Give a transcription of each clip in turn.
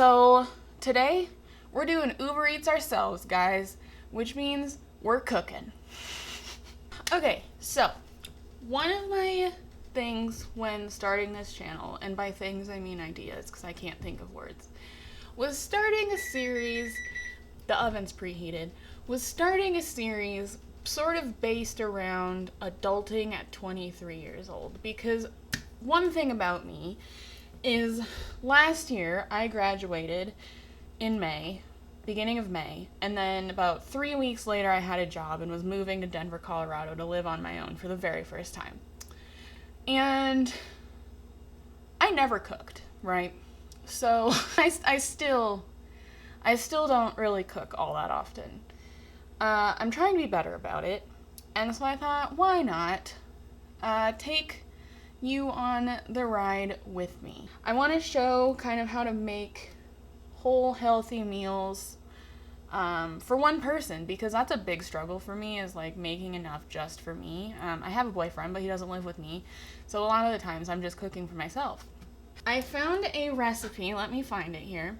So today we're doing Uber Eats ourselves, guys, which means we're cooking. Okay, so one of my things when starting this channel, and by things I mean ideas because I can't think of words, was starting a series, the oven's preheated, was starting a series sort of based around adulting at 23 years old. Because one thing about me is last year I graduated in May, beginning of May, and then about 3 weeks later I had a job and was moving to Denver, Colorado to live on my own for the very first time. And I never cooked, right? So I still don't really cook all that often. I'm trying to be better about it, and so I thought, why not take you on the ride with me. I want to show kind of how to make whole, healthy meals for one person, because that's a big struggle for me, is like making enough just for me. I have a boyfriend, but he doesn't live with me, so a lot of the times I'm just cooking for myself. I found a recipe, let me find it here.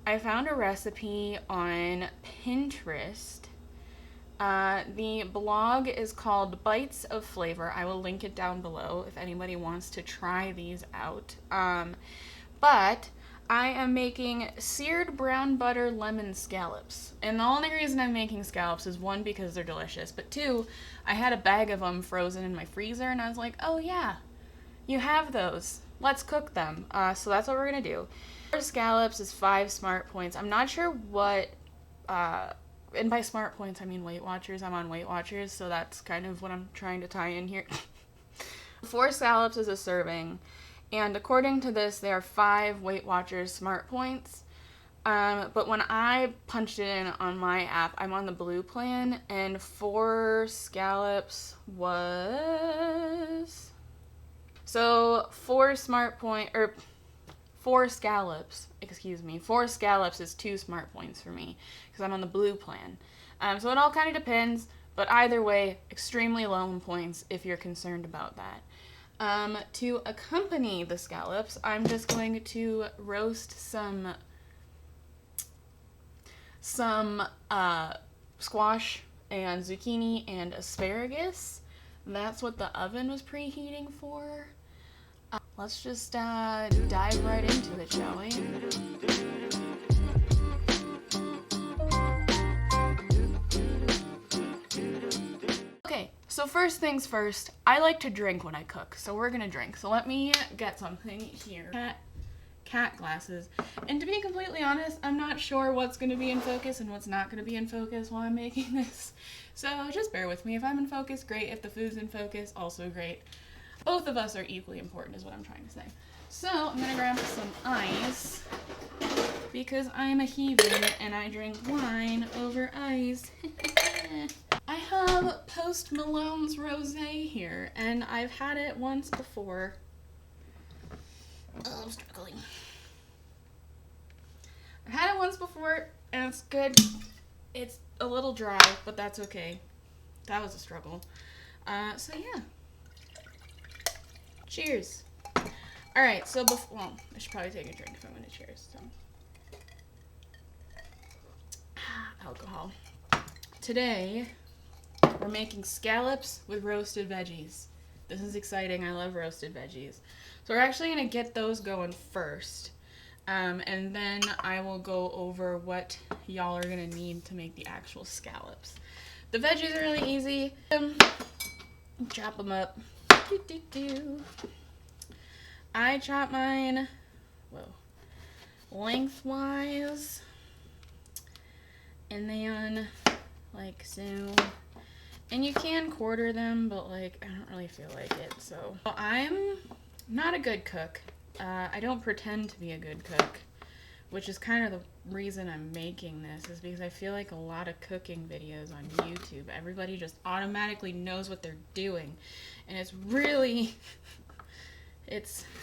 I found a recipe on Pinterest. The blog is called Bites of Flavor. I will link it down below if anybody wants to try these out. But I am making seared brown butter lemon scallops. And the only reason I'm making scallops is one, because they're delicious, but two, I had a bag of them frozen in my freezer and I was like, oh yeah, you have those. Let's cook them. So that's what we're gonna do. 4 scallops is 5 smart points. I'm not sure what, and by smart points I mean Weight Watchers. I'm on Weight Watchers, so that's kind of what I'm trying to tie in here. 4 scallops is a serving, and according to this, there are 5 Weight Watchers smart points. But when I punched it in on my app, I'm on the blue plan, and 4 scallops was... So 4 scallops, 4 scallops is 2 smart points for me, because I'm on the blue plan. So it all kind of depends, but either way, extremely low in points if you're concerned about that. To accompany the scallops, I'm just going to roast some squash and zucchini and asparagus. That's what the oven was preheating for. Let's just dive right into it, shall we? Okay, so first things first, I like to drink when I cook, so we're gonna drink. So let me get something here. Cat glasses. And to be completely honest, I'm not sure what's gonna be in focus and what's not gonna be in focus while I'm making this. So just bear with me. If I'm in focus, great. If the food's in focus, also great. Both of us are equally important is what I'm trying to say. So I'm gonna grab some ice because I'm a heathen and I drink wine over ice. I have Post Malone's Rosé here, and I've had it once before. Oh, I'm struggling. I've had it once before and it's good. It's a little dry, but that's okay. That was a struggle. So yeah. Cheers. Alright, so well, I should probably take a drink if I'm gonna cheers. So. Alcohol. Today, we're making scallops with roasted veggies. This is exciting. I love roasted veggies. So we're actually gonna get those going first. And then I will go over what y'all are gonna need to make the actual scallops. The veggies are really easy. Chop them up. I chop mine, lengthwise, and then like so. And you can quarter them, but like I don't really feel like it. So I'm not a good cook. I don't pretend to be a good cook, which is kind of the reason I'm making this, is because I feel like a lot of cooking videos on YouTube, everybody just automatically knows what they're doing, and it's really,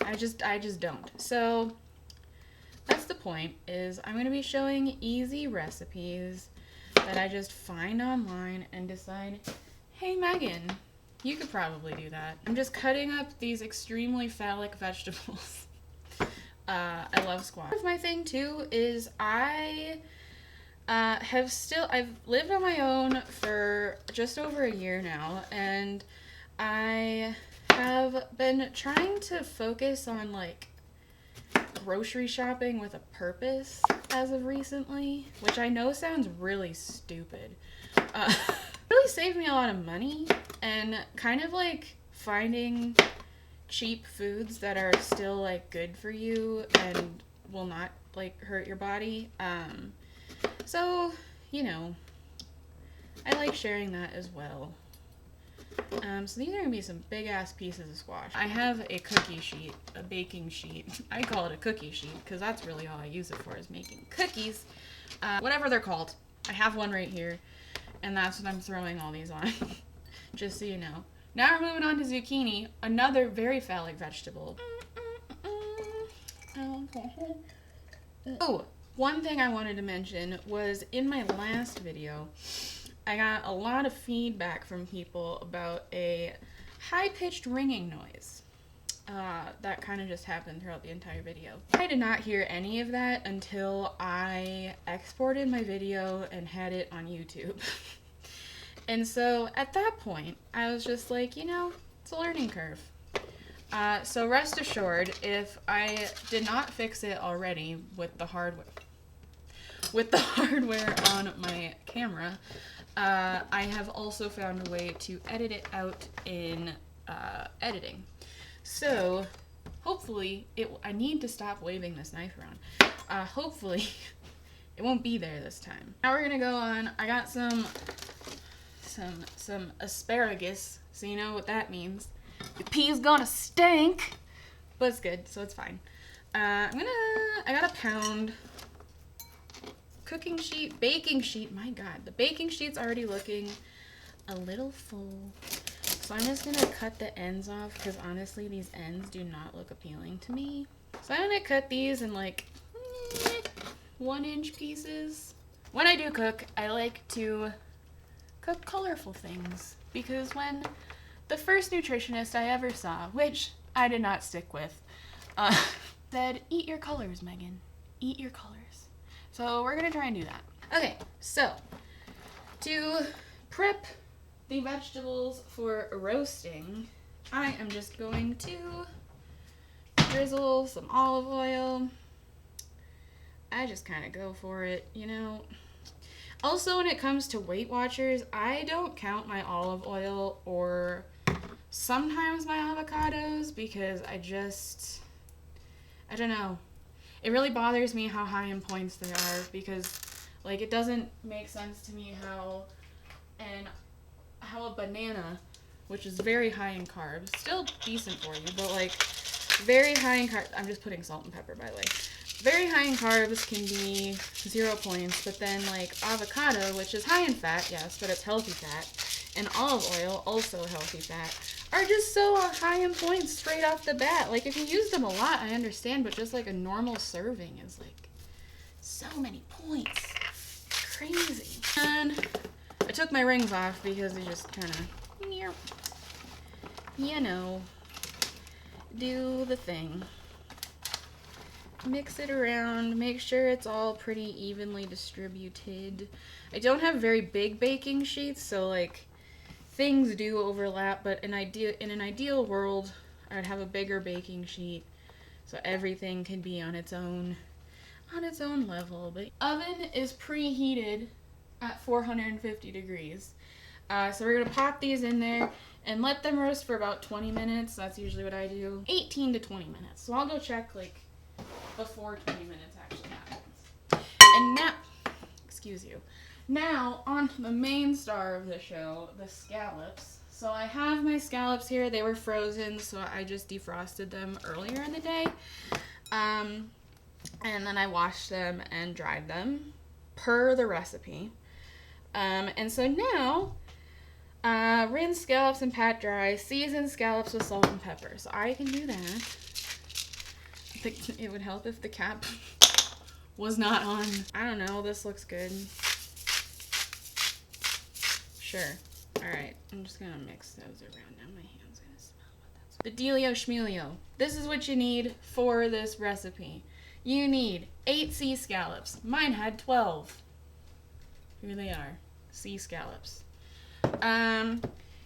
I just don't. So that's the point, is I'm going to be showing easy recipes that I just find online and decide, hey Megan, you could probably do that. I'm just cutting up these extremely phallic vegetables. I love squash. My thing too is I've lived on my own for just over a year now, and I have been trying to focus on like grocery shopping with a purpose as of recently, which I know sounds really stupid. Really saved me a lot of money, and kind of like finding cheap foods that are still like good for you and will not like hurt your body. So, you know, I like sharing that as well. So these are gonna be some big ass pieces of squash. I have a cookie sheet, a baking sheet. I call it a cookie sheet because that's really all I use it for, is making cookies. Whatever they're called. I have one right here, and that's what I'm throwing all these on. Just so you know. Now we're moving on to zucchini, another very phallic vegetable. Oh, one thing I wanted to mention was in my last video, I got a lot of feedback from people about a high-pitched ringing noise. That kind of just happened throughout the entire video. I did not hear any of that until I exported my video and had it on YouTube. And so at that point, I was just like, you know, it's a learning curve. So rest assured, if I did not fix it already with the hardware on my camera, I have also found a way to edit it out in editing. So hopefully, I need to stop waving this knife around. Hopefully it won't be there this time. Now we're gonna go on. I got some asparagus, so you know what that means. Your pea's gonna stink, but it's good, so it's fine. I got a pound cooking sheet, baking sheet. My God, the baking sheet's already looking a little full. So I'm just gonna cut the ends off because honestly, these ends do not look appealing to me. So I'm gonna cut these in like 1-inch pieces. When I do cook, I like to cook colorful things, because when the first nutritionist I ever saw, which I did not stick with, said, eat your colors, Megan. Eat your colors. So we're gonna try and do that. Okay, so to prep the vegetables for roasting, I am just going to drizzle some olive oil. I just kind of go for it, you know. Also, when it comes to Weight Watchers, I don't count my olive oil or sometimes my avocados because I don't know. It really bothers me how high in points they are, because like it doesn't make sense to me how a banana, which is very high in carbs, still decent for you, but like very high in carbs. I'm just putting salt and pepper, by the way. Very high in carbs can be 0 points, but then like avocado, which is high in fat, yes, but it's healthy fat, and olive oil, also healthy fat, are just so high in points straight off the bat. Like if you use them a lot, I understand, but just like a normal serving is like so many points. Crazy. And I took my rings off because they just kind of, you know, do the thing. Mix it around, make sure it's all pretty evenly distributed. I don't have very big baking sheets, so like things do overlap, but in an ideal world, I'd have a bigger baking sheet so everything can be on its own level. But oven is preheated at 450 degrees. So we're gonna pop these in there and let them roast for about 20 minutes. That's usually what I do. 18 to 20 minutes. So I'll go check like before 20 minutes actually happens. And now, excuse you. Now, on to the main star of the show, the scallops. So I have my scallops here. They were frozen, so I just defrosted them earlier in the day. And then I washed them and dried them per the recipe. And so now, rinse scallops and pat dry, season scallops with salt and pepper. So I can do that. I think it would help if the cap was not on. I don't know, this looks good. Sure. Alright, I'm just gonna mix those around now. My hand's gonna smell, but that's the dealio schmealio. This is what you need for this recipe. You need 8 sea scallops. Mine had 12. Here they are, sea scallops.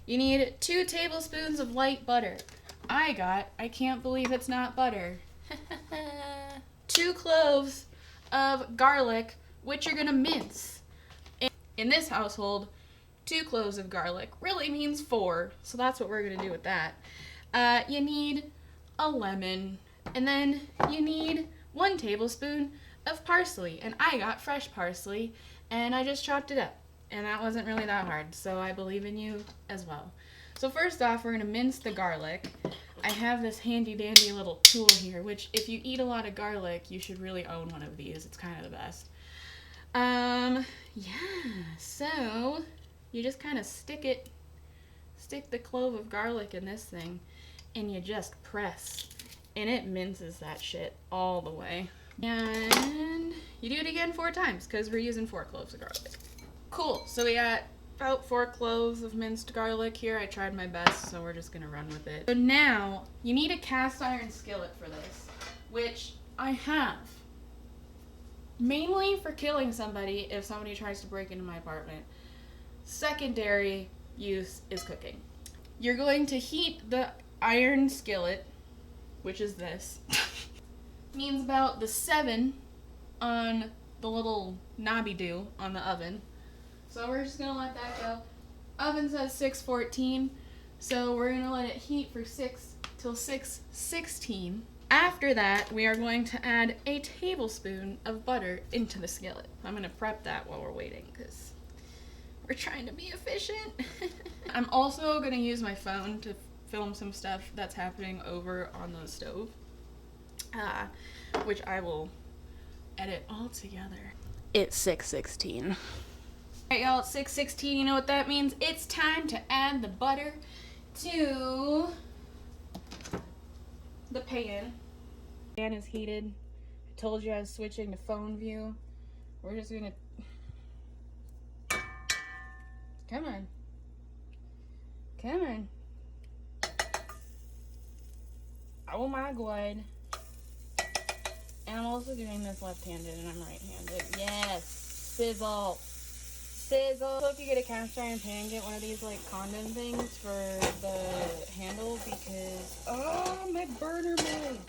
You need 2 tablespoons of light butter. I can't believe it's not butter. 2 cloves of garlic, which you're gonna mince. In this household, 2 cloves of garlic really means 4, so that's what we're gonna do with that. You need a lemon, and then you need 1 tablespoon of parsley, and I got fresh parsley, and I just chopped it up, and that wasn't really that hard, so I believe in you as well. So first off, we're gonna mince the garlic. I have this handy dandy little tool here, which if you eat a lot of garlic, you should really own one of these. It's kind of the best. Yeah, so you just kind of stick the clove of garlic in this thing, and you just press, and it minces that shit all the way. And you do it again 4 times, because we're using 4 cloves of garlic. Cool, so we got about 4 cloves of minced garlic here. I tried my best, so we're just gonna run with it. So now, you need a cast iron skillet for this, which I have. Mainly for killing somebody if somebody tries to break into my apartment. Secondary use is cooking. You're going to heat the iron skillet, which is this. Means about the 7 on the little knobby do on the oven. So we're just gonna let that go. Oven says 614, so we're gonna let it heat for 6 till 6:16. After that, we are going to add a tablespoon of butter into the skillet. I'm gonna prep that while we're waiting, because we're trying to be efficient. I'm also gonna use my phone to film some stuff that's happening over on the stove, which I will edit all together. It's 6:16. Alright, y'all, it's 6:16. You know what that means? It's time to add the butter to the pan. Pan is heated. I told you I was switching to phone view. We're just gonna... Come on. Come on. Oh my god. And I'm also doing this left-handed and I'm right-handed. Yes! Sizzle! Sizzle! So if you get a cast iron pan, get one of these like condom things for the handle, because... Oh, my burner mode!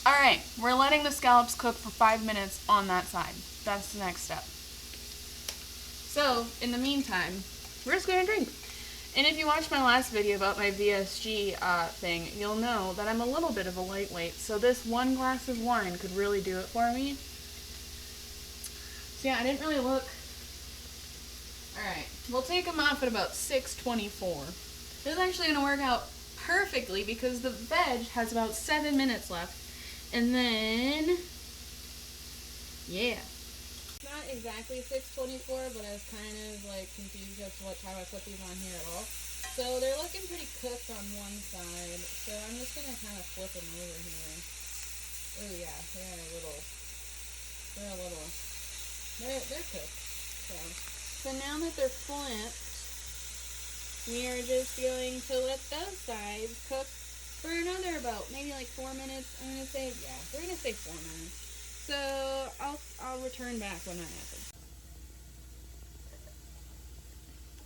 Alright, we're letting the scallops cook for 5 minutes on that side. That's the next step. So, in the meantime, we're just gonna drink. And if you watched my last video about my VSG thing, you'll know that I'm a little bit of a lightweight, so this 1 glass of wine could really do it for me. So yeah, I didn't really look. Alright, we'll take them off at about 6:24. This is actually going to work out perfectly because the veg has about 7 minutes left. And then, yeah. Not exactly 6:24, but I was kind of like confused as to what time I put these on here at all. So they're looking pretty cooked on one side. So I'm just going to kind of flip them over here. Oh yeah, they're cooked. So now that they're flipped, we are just going to let those sides cook for another about maybe like 4 minutes. I'm gonna say, yeah, we're gonna say 4 minutes. So I'll return back when that happens.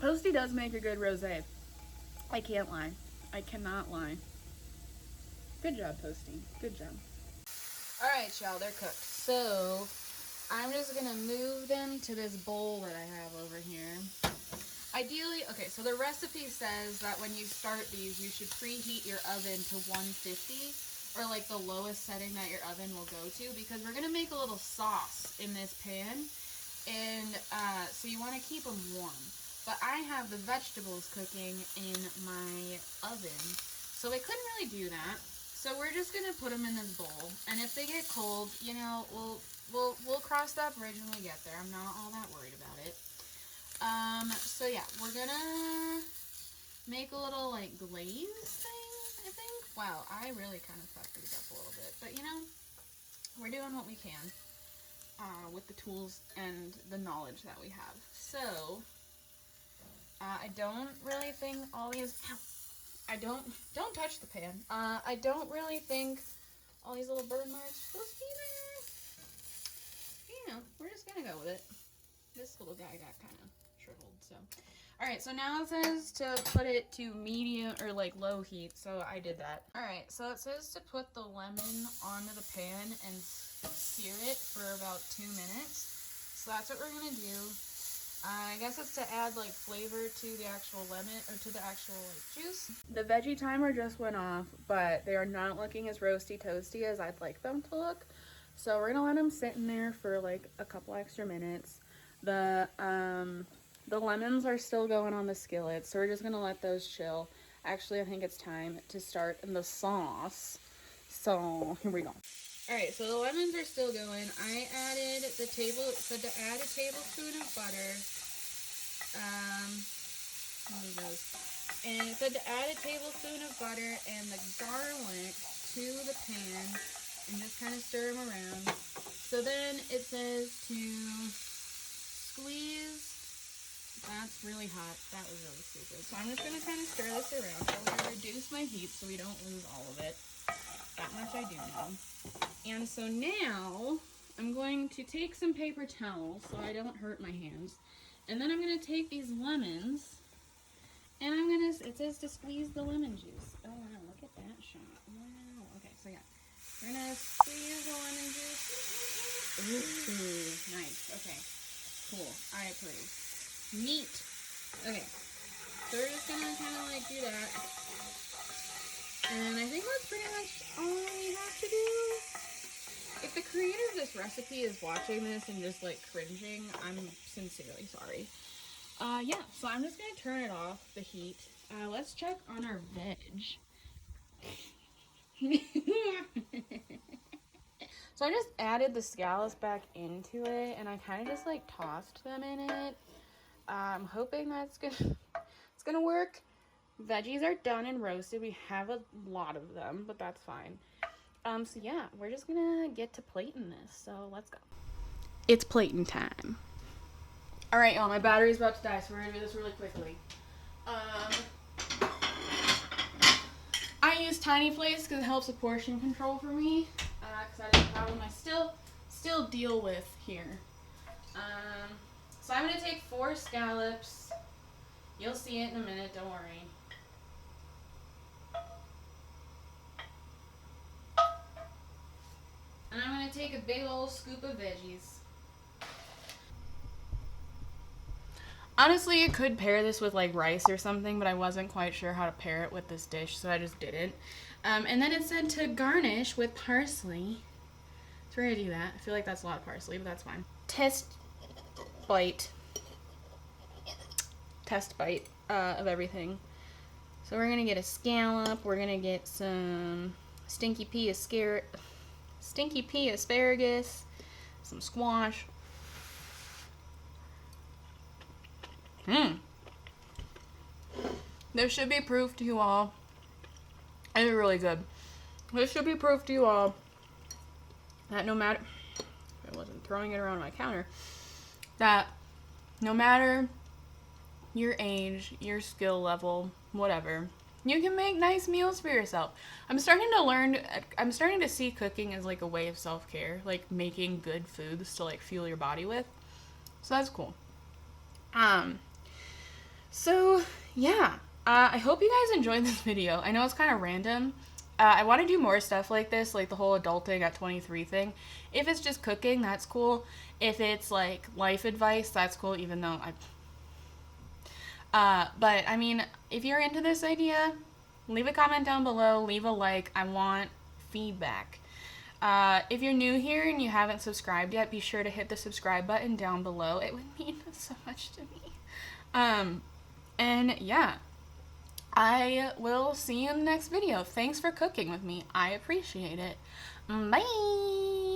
Posty does make a good rosé. I can't lie. I cannot lie. Good job, Posty. Good job. Alright, y'all, they're cooked. So I'm just gonna move them to this bowl that I have over here. Ideally, okay, so the recipe says that when you start these, you should preheat your oven to 150, or like the lowest setting that your oven will go to, because we're gonna make a little sauce in this pan, and so you want to keep them warm. But I have the vegetables cooking in my oven, so I couldn't really do that. So we're just gonna put them in this bowl, and if they get cold, you know, we'll cross that bridge when we get there. I'm not all that worried about it. So yeah, we're gonna make a little like glaze thing, I think. Wow, I really kind of fucked these up a little bit, but you know, we're doing what we can with the tools and the knowledge that we have. So I don't really think all these don't touch the pan. I don't really think all these little burn marks are supposed to be there. You know, we're just gonna go with it. This little guy got kind of shriveled, so. Alright, so now it says to put it to medium or like low heat, so I did that. Alright, so it says to put the lemon onto the pan and sear it for about 2 minutes. So that's what we're gonna do. I guess it's to add like flavor to the actual lemon or to the actual like juice. The veggie timer just went off, but they are not looking as roasty toasty as I'd like them to look. So we're gonna let them sit in there for like a couple extra minutes. The lemons are still going on the skillet, so we're just gonna let those chill. Actually, I think it's time to start the sauce. So here we go. Alright, so the lemons are still going. I added said to add a tablespoon of butter. And it said to add a tablespoon of butter and the garlic to the pan and just kind of stir them around. So then it says to squeeze. That's really hot. That was really stupid. So I'm just going to kind of stir this around. I'm going to reduce my heat so we don't lose all of it. That much I do know. And so now I'm going to take some paper towels so I don't hurt my hands. And then I'm going to take these lemons and I'm going to, it says to squeeze the lemon juice. Oh wow, look at that shot. Wow. Okay, so yeah. We're going to squeeze the lemon juice. Ooh, nice. Okay, cool. I approve. Neat. Okay, so we're just going to kind of like do that. And I think that's pretty much all we have to do. If the creator of this recipe is watching this and just like cringing, I'm sincerely sorry. Yeah, so I'm just gonna turn it off, the heat. Let's check on our veg. So I just added the scallops back into it and I kind of just like tossed them in it. I'm hoping that's it's gonna work. Veggies are done and roasted. We have a lot of them, but that's fine. So yeah, we're just gonna get to plating this. So let's go. It's plating time. All right, y'all, my battery's about to die, so we're gonna do this really quickly. I use tiny plates because it helps with portion control for me. Because that is a problem I still deal with here. So I'm gonna take 4 scallops. You'll see it in a minute, don't worry. And I'm going to take a big old scoop of veggies. Honestly, you could pair this with like rice or something, but I wasn't quite sure how to pair it with this dish, so I just didn't. And then it said to garnish with parsley. So we're going to do that. I feel like that's a lot of parsley, but that's fine. Test bite of everything. So we're going to get a scallop. We're going to get some stinky pea asparagus, some squash. This should be proof to you all. It's really good. This should be proof to you all that no matter, I wasn't throwing it around my counter, that no matter your age, your skill level, whatever, you can make nice meals for yourself. I'm starting to see cooking as like a way of self-care, like making good foods to like fuel your body with. So that's cool. So yeah, I hope you guys enjoyed this video. I know it's kind of random. I want to do more stuff like this, like the whole adulting at 23 thing. If it's just cooking, that's cool. If it's like life advice, that's cool, even though but I mean, if you're into this idea, leave a comment down below, leave a like. I want feedback. If you're new here and you haven't subscribed yet, be sure to hit the subscribe button down below. It would mean so much to me. And yeah, I will see you in the next video. Thanks for cooking with me. I appreciate it. Bye!